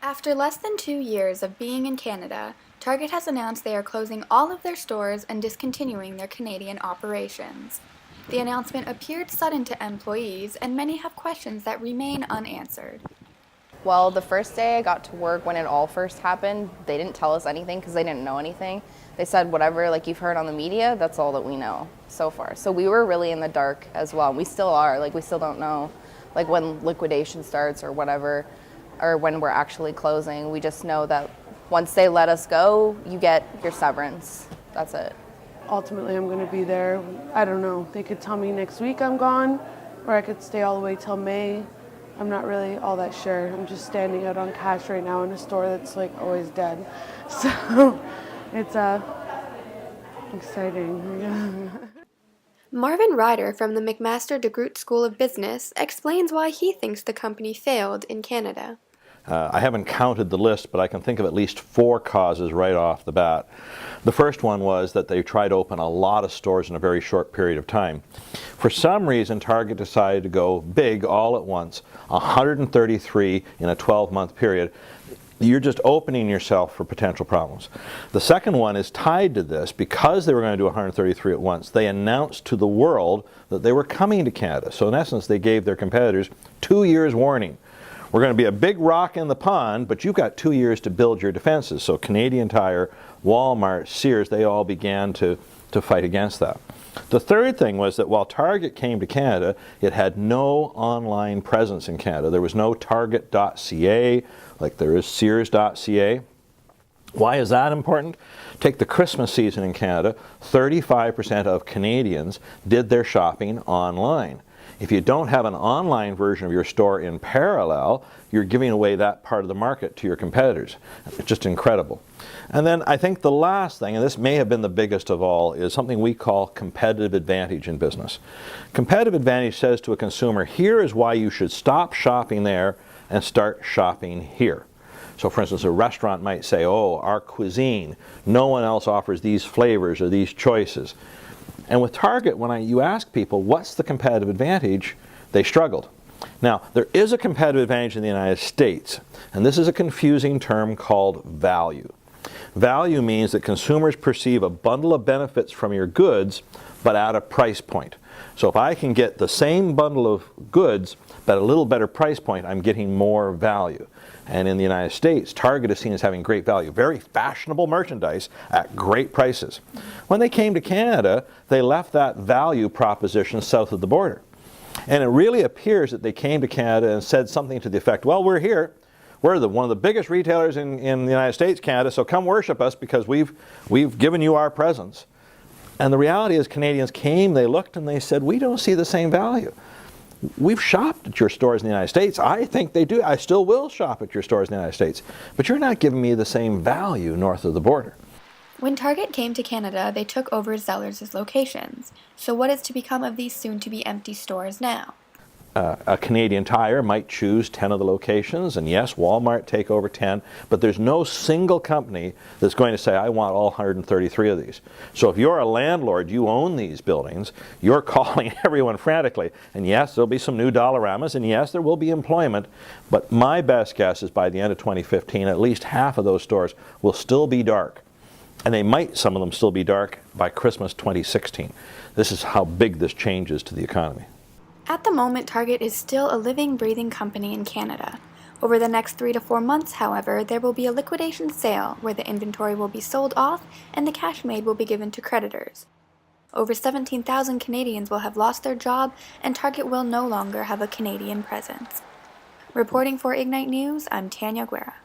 After less than 2 years of being in Canada, Target has announced they are closing all of their stores and discontinuing their Canadian operations. The announcement appeared sudden to employees, and many have questions that remain unanswered. Well, the first day I got to work when it all first happened, they didn't tell us anything because they didn't know anything. They said whatever like you've heard on the media, that's all that we know so far. So we were really in the dark as well. We still are. Like we still don't know like when liquidation starts or whatever, or when we're actually closing. We just know that once they let us go, you get your severance. That's it. Ultimately, I'm going to be there. I don't know. They could tell me next week I'm gone, or I could stay all the way till May. I'm not really all that sure. I'm just standing out on cash right now in a store that's like always dead. So it's exciting. Marvin Ryder from the McMaster DeGroote School of Business explains why he thinks the company failed in Canada. I haven't counted the list, but I can think of at least 4 causes right off the bat. The first one was that they tried to open a lot of stores in a very short period of time. For some reason, Target decided to go big all at once, 133 in a 12-month period. You're just opening yourself for potential problems. The second one is tied to this. Because they were going to do 133 at once, they announced to the world that they were coming to Canada. So in essence, they gave their competitors 2 years warning. We're going to be a big rock in the pond, but you've got 2 years to build your defenses. So Canadian Tire, Walmart, Sears, they all began to fight against that. The third thing was that while Target came to Canada, it had no online presence in Canada. There was no Target.ca like there is Sears.ca. Why is that important? Take the Christmas season in Canada. 35% of Canadians did their shopping online. If you don't have an online version of your store in parallel, you're giving away that part of the market to your competitors. It's just incredible. And then I think the last thing, and this may have been the biggest of all, is something we call competitive advantage in business. Competitive advantage says to a consumer, here is why you should stop shopping there and start shopping here. So for instance, a restaurant might say, oh, our cuisine, no one else offers these flavors or these choices. And with Target, when you ask people, what's the competitive advantage, they struggled. Now, there is a competitive advantage in the United States, and this is a confusing term called value. Value means that consumers perceive a bundle of benefits from your goods, but at a price point. So if I can get the same bundle of goods, but at a little better price point, I'm getting more value. And in the United States, Target is seen as having great value, very fashionable merchandise at great prices. When they came to Canada, they left that value proposition south of the border. And it really appears that they came to Canada and said something to the effect, well, we're here. We're one of the biggest retailers in the United States, Canada, so come worship us because we've given you our presence. And the reality is Canadians came, they looked, and they said, we don't see the same value. We've shopped at your stores in the United States. I think they do. I still will shop at your stores in the United States. But you're not giving me the same value north of the border. When Target came to Canada, they took over Zellers' locations. So what is to become of these soon-to-be empty stores now? A Canadian Tire might choose 10 of the locations, and yes, Walmart take over 10, but there's no single company that's going to say, I want all 133 of these. So if you're a landlord, you own these buildings, you're calling everyone frantically, and yes, there'll be some new Dollaramas, and yes, there will be employment, but my best guess is by the end of 2015, at least half of those stores will still be dark. And they might, some of them, still be dark by Christmas 2016. This is how big this changes to the economy. At the moment, Target is still a living, breathing company in Canada. Over the next 3 to 4 months, however, there will be a liquidation sale where the inventory will be sold off and the cash made will be given to creditors. Over 17,000 Canadians will have lost their job, and Target will no longer have a Canadian presence. Reporting for Ignite News, I'm Tania Guerra.